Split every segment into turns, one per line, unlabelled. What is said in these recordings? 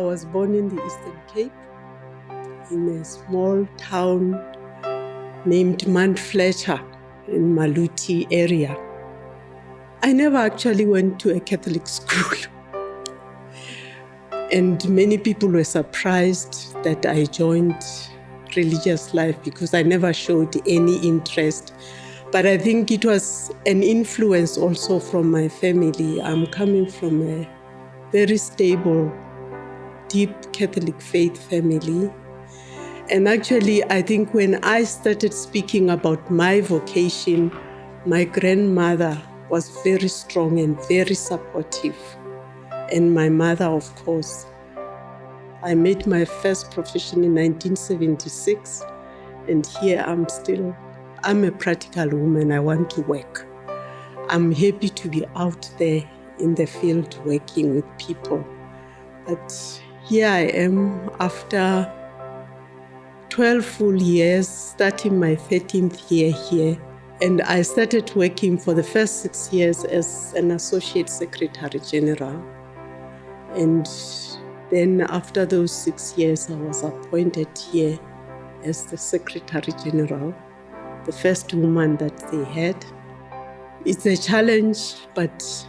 I was born in the Eastern Cape, in a small town named Mount Fletcher in Maluti area. I never actually went to a Catholic school. And many people were surprised that I joined religious life because I never showed any interest. But I think it was an influence also from my family. I'm coming from a very stable, deep Catholic faith family. And actually, I think when I started speaking about my vocation, my grandmother was very strong and very supportive. And my mother, of course. I made my first profession in 1976, and here I'm a practical woman. I want to work. I'm happy to be out there in the field working with people. But here I am after 12 full years, starting my 13th year here. And I started working for the first 6 years as an Associate Secretary General. And then after those 6 years, I was appointed here as the Secretary General, the first woman that they had. It's a challenge, but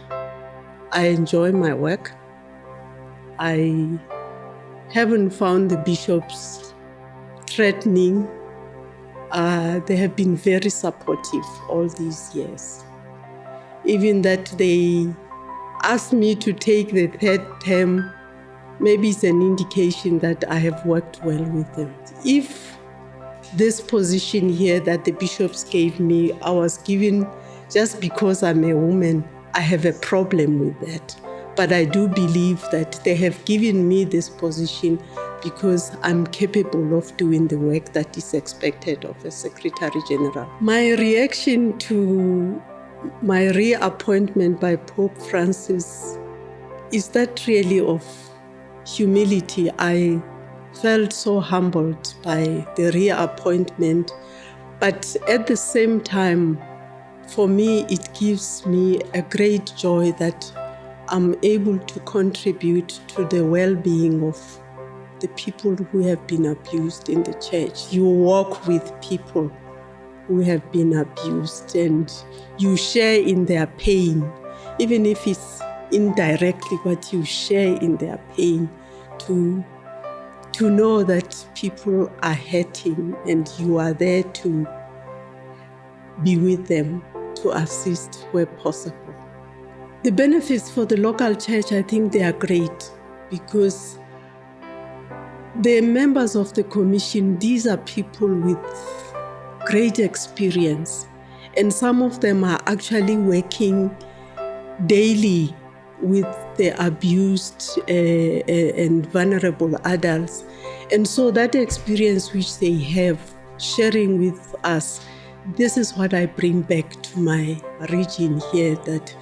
I enjoy my work. I haven't found the bishops threatening. They have been very supportive all these years. Even that they asked me to take the third term, maybe it's an indication that I have worked well with them. If this position here that the bishops gave me, I was given just because I'm a woman, I have a problem with that. But I do believe that they have given me this position because I'm capable of doing the work that is expected of a Secretary General. My reaction to my reappointment by Pope Francis is that really of humility. I felt so humbled by the reappointment, but at the same time, for me, it gives me a great joy that I'm able to contribute to the well-being of the people who have been abused in the church. You walk with people who have been abused and you share in their pain, even if it's indirectly, but you share in their pain to know that people are hurting and you are there to be with them, to assist where possible. The benefits for the local church, I think they are great because the members of the commission, these are people with great experience, and some of them are actually working daily with the abused and vulnerable adults. And so that experience which they have sharing with us, this is what I bring back to my region here, that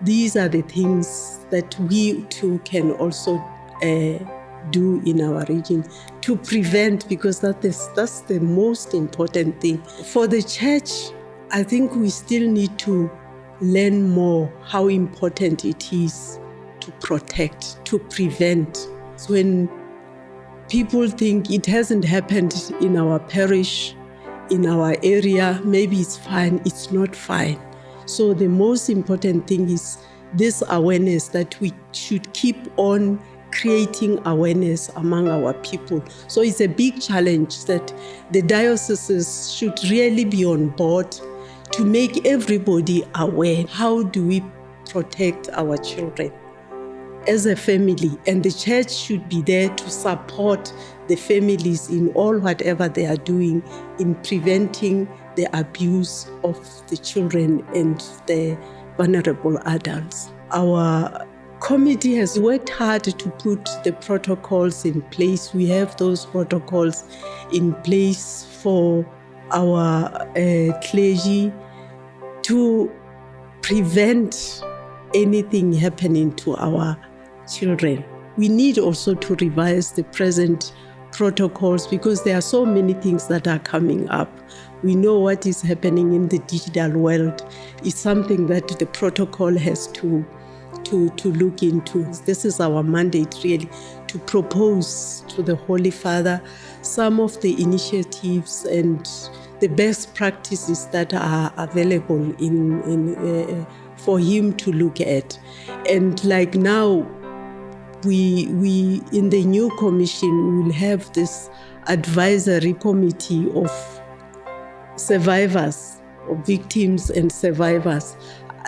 these are the things that we too can also do in our region to prevent, because that's the most important thing. For the church, I think we still need to learn more how important it is to protect, to prevent. So when people think it hasn't happened in our parish, in our area, maybe it's fine, it's not fine. So the most important thing is this awareness that we should keep on creating awareness among our people. So it's a big challenge that the dioceses should really be on board to make everybody aware. How do we protect our children as a family? And the church should be there to support the families in all whatever they are doing in preventing the abuse of the children and the vulnerable adults. Our committee has worked hard to put the protocols in place. We have those protocols in place for our clergy to prevent anything happening to our children. We need also to revise the present protocols because there are so many things that are coming up. We know what is happening in the digital world is something that the protocol has to to look into. This is our mandate, really, to propose to the Holy Father some of the initiatives and the best practices that are available for him to look at. And like now, we in the new commission, we will have this advisory committee of survivors, of victims and survivors.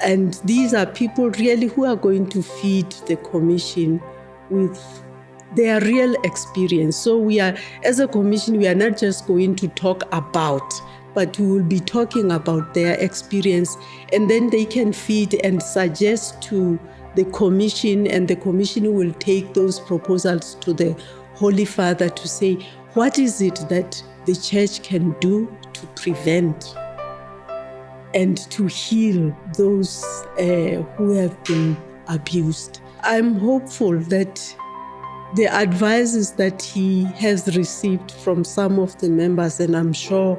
And these are people really who are going to feed the commission with their real experience. So we are, as a commission, we are not just going to talk about, but we will be talking about their experience, and then they can feed and suggest to the commission, and the commission will take those proposals to the Holy Father to say, what is it that the church can do to prevent and to heal those who have been abused. I'm hopeful that the advices that he has received from some of the members, and I'm sure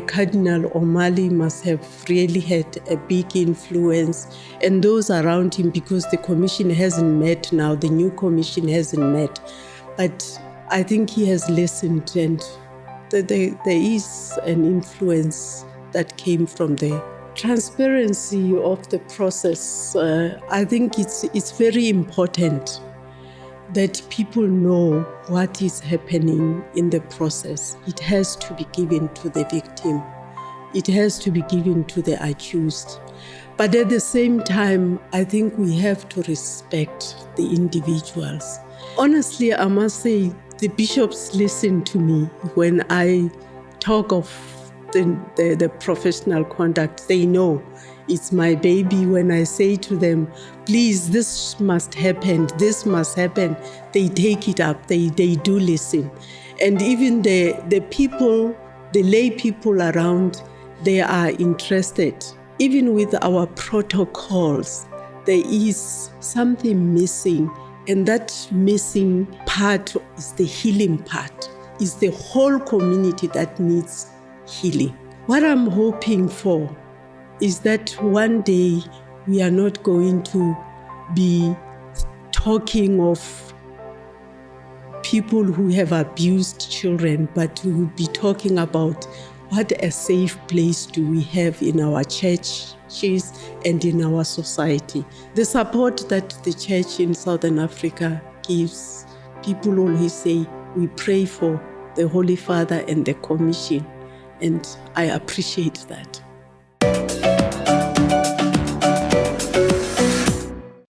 Cardinal O'Malley must have really had a big influence, and those around him, because the commission hasn't met now, the new commission hasn't met. But I think he has listened, and there is an influence that came from the transparency of the process. I think it's very important that people know what is happening in the process. It has to be given to the victim. It has to be given to the accused. But at the same time, I think we have to respect the individuals. Honestly, I must say, the bishops listen to me when I talk of the professional conduct. They know it's my baby. When I say to them, please, this must happen, this must happen, they take it up, they do listen. And even the people, the lay people around, they are interested. Even with our protocols, there is something missing. And that missing part is the healing part. It's the whole community that needs healing. What I'm hoping for is that one day we are not going to be talking of people who have abused children, but we will be talking about what a safe place do we have in our churches and in our society. The support that the church in Southern Africa gives, people always say, we pray for the Holy Father and the Commission, and I appreciate that.